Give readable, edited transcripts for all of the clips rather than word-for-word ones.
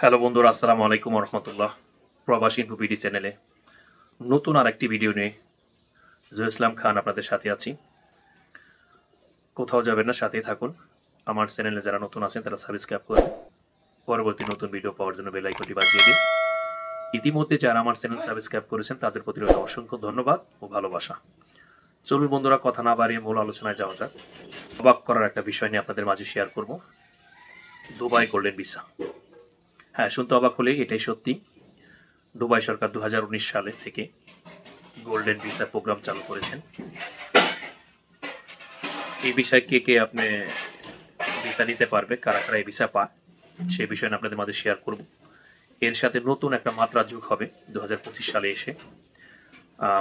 Hello বন্ধুরা, আসসালামু আলাইকুম রহমতুল্লাহ। প্রবাসী ইনফোপিডি চ্যানেলে নতুন আরেকটি ভিডিও নিয়ে জহুর ইসলাম খান আপনাদের সাথে আছি। কোথাও যাবেন না, সাথেই থাকুন। আমার চ্যানেলে যারা নতুন আছেন তারা সাবস্ক্রাইব করে পরবর্তী নতুন ভিডিও পাওয়ার জন্য বেল আইকনটি বাজিয়ে দিন। ইতিমধ্যে যারা আমার চ্যানেল সাবস্ক্রাইব করেছেন তাদের প্রতি রইল অসংখ্য ধন্যবাদ ও ভালোবাসা। চলুন বন্ধুরা, কথা না বাড়িয়ে মূল আলোচনায় যাওয়া যাক। অবাক করার একটা বিষয় নিয়ে আপনাদের মাঝে শেয়ার করব, দুবাই গোল্ডেন ভিসা। হ্যাঁ, শুনতে অবাক হলেই এটাই সত্যি। দুবাই সরকার 2019 সালে থেকে গোল্ডেন ভিসা প্রোগ্রাম চালু করেছেন। এই বিষয়ে কে আপনি ভিসা নিতে পারবে, কারা কারা এই ভিসা পায়, সেই বিষয়ে আপনাদের মাঝে শেয়ার করব। এর সাথে নতুন একটা মাত্রা যোগ হবে 2025 সালে এসে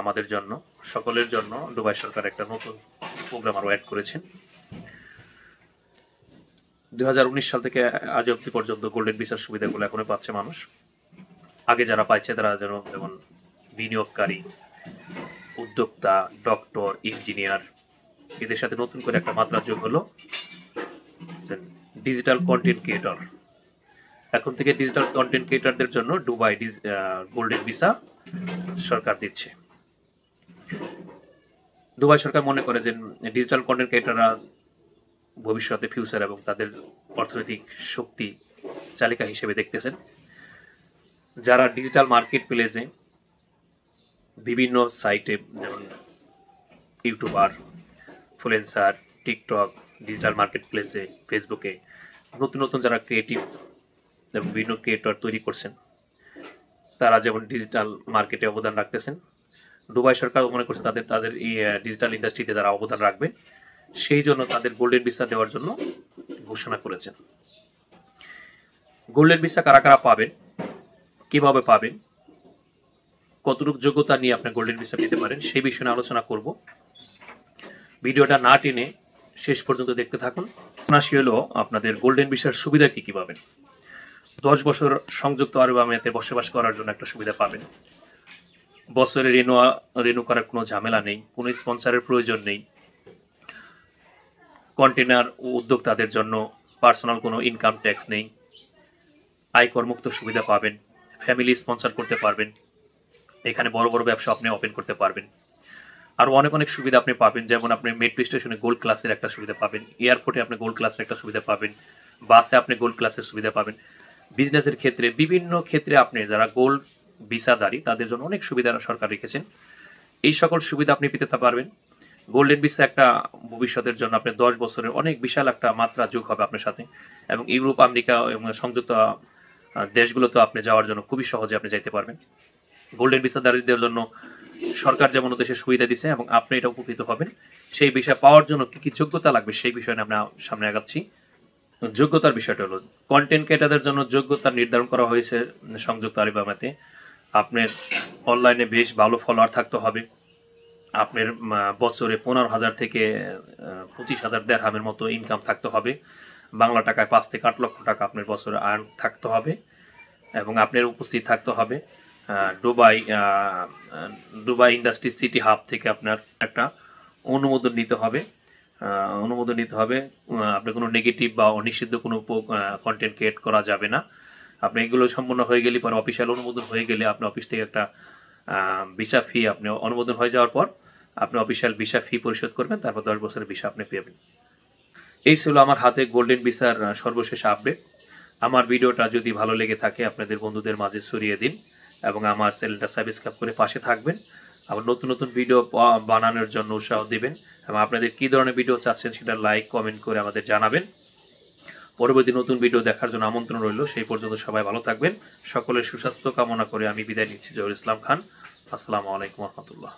আমাদের জন্য, সকলের জন্য দুবাই সরকার একটা নতুন প্রোগ্রাম আরও অ্যাড করেছেন। 2019 সাল থেকে আজ অবধি পর্যন্ত গোল্ডেন ভিসার সুবিধাগুলো এখনো পাচ্ছে মানুষ। আগে যারা পাইছে তারা যেমন বিনিয়োগকারী, উদ্যোক্তা, ডক্টর, ইঞ্জিনিয়ার, এদের সাথে নতুন করে একটা মাত্রা যোগ হলো ডিজিটাল কন্টেন্ট ক্রিয়েটর। এখন থেকে ডিজিটাল কন্টেন্ট ক্রিয়েটরদের জন্য দুবাই গোল্ডেন ভিসা সরকার দিচ্ছে। দুবাই সরকার মনে করে যে ডিজিটাল কন্টেন্ট ক্রিয়েটররা ভবিষ্যতে ফিউচার এবং তাদের অর্থনৈতিক শক্তি চালিকা হিসেবে দেখতেছেন। যারা ডিজিটাল মার্কেট প্লেসে বিভিন্ন সাইটে যেমন YouTuber, influencer, TikTok, digital market প্লেসে ফেসবুকে নতুন নতুন যারা ক্রিয়েটিভ এবং বিভিন্ন ক্রিয়েটর তৈরি করছেন, তারা যেমন ডিজিটাল মার্কেটে অবদান রাখতেছেন, দুবাই সরকার মনে করছে তাদের এই ডিজিটাল ইন্ডাস্ট্রিতে তারা অবদান রাখবে, সেই জন্য তাদের গোল্ডেন ভিসা দেওয়ার জন্য ঘোষণা করেছেন। গোল্ডেন ভিসা কারা কারা পাবেন, কিভাবে পাবেন, কতটুকু যোগ্যতা নিয়ে আপনি গোল্ডেন ভিসা পেতে পারেন, সেই বিষয়ে আলোচনা করব। ভিডিওটা না টেনে শেষ পর্যন্ত দেখতে থাকুন। আসি হলো আপনাদের গোল্ডেন ভিসার সুবিধা কি পাবেন। 10 বছর সংযুক্ত আরব আমিরাতে বসবাস করার জন্য একটা সুবিধা পাবেন। বছরে রিনিউ করার কোনো ঝামেলা নেই, কোনো স্পন্সরের প্রয়োজন নেই। কন্টেনার ও উদ্যোক্তাদের জন্য পার্সোনাল কোনো ইনকাম ট্যাক্স নেই। আয়কর মুক্ত সুবিধা পাবেন। ফ্যামিলি স্পন্সর করতে পারবেন। এখানে বড় বড় ব্যবসা আপনি ওপেন করতে পারবেন। আরও অনেক অনেক সুবিধা আপনি পাবেন, যেমন আপনি মেট্রো স্টেশনে গোল্ড ক্লাসের একটা সুবিধা পাবেন, এয়ারপোর্টে আপনি গোল্ড ক্লাসের একটা সুবিধা পাবেন, বাসে আপনি গোল্ড ক্লাসের সুবিধা পাবেন। বিজনেসের ক্ষেত্রে বিভিন্ন ক্ষেত্রে আপনি যারা গোল্ড ভিসাধারী তাদের জন্য অনেক সুবিধা সরকার রেখেছেন। এই সকল সুবিধা আপনি পেতে পারবেন। গোল্ডেন ভিসা একটা ভবিষ্যতের জন্য আপনি 10 বছরের অনেক বিশাল একটা মাত্রা যোগ হবে আপনার সাথে, এবং ইউরোপ, আমেরিকা এবং সংযুক্ত দেশগুলোতে আপনি যাওয়ার জন্য খুবই সহজে আপনি যাইতে পারবেন। গোল্ডেন ভিসাধারীদের জন্য সরকার যেমন দেশে সুবিধা দিচ্ছে এবং আপনি এটা উপকৃত হবেন। সেই বিষয় পাওয়ার জন্য কি কি যোগ্যতা লাগবে সেই বিষয়ে আমরা সামনে আগাচ্ছি। যোগ্যতার বিষয়টা হলো কন্টেন্ট ক্রিয়েটরদের জন্য যোগ্যতা নির্ধারণ করা হয়েছে সংযুক্ত আরব আমিরাতে। আপনার অনলাইনে বেশ ভালো ফলোয়ার থাকতে হবে। আপনার বছরে 15,000 থেকে 25,000 দিরহামের মতো ইনকাম থাকতে হবে। বাংলা টাকায় 5 থেকে 8 লক্ষ টাকা আপনার বছরে আর্ন থাকতে হবে, এবং আপনার উপস্থিত থাকতে হবে দুবাই ইন্ডাস্ট্রি সিটি হাব থেকে আপনার একটা অনুমোদন নিতে হবে। আপনি কোনো নেগেটিভ বা অনিষিদ্ধ কোনো কন্টেন্ট ক্রিয়েট করা যাবে না। আপনি এগুলো সম্পূর্ণ হয়ে গেলে পরে অফিসিয়াল অনুমোদন হয়ে গেলে আপনি অফিস থেকে একটা ভিসা ফি, আপনি অনুমোদন হয়ে যাওয়ার পর আপনি অফিসিয়াল ভিসা ফি পরিশোধ করবেন, তারপর 10 বছরের ভিসা আপনি পেবেন। এই ছিল আমার হাতে গোল্ডেন ভিসার সর্বশেষ আপডেট। আমার ভিডিওটা যদি ভালো লেগে থাকে আপনাদের বন্ধুদের মাঝে ছড়িয়ে দিন এবং আমার চ্যানেলটা সাবস্ক্রাইব করে পাশে থাকবেন। আবার নতুন নতুন ভিডিও বানানোর জন্য উৎসাহ দিবেন, এবং আপনাদের কী ধরনের ভিডিও চাচ্ছেন সেটা লাইক কমেন্ট করে আমাদের জানাবেন। পরবর্তী নতুন ভিডিও দেখার জন্য আমন্ত্রণ রইল। সেই পর্যন্ত সবাই ভালো থাকবেন। সকলের সুস্বাস্থ্য কামনা করে আমি বিদায় নিচ্ছি। জহুর ইসলাম খান। আসসালামু আলাইকুম রহমতুল্লাহ।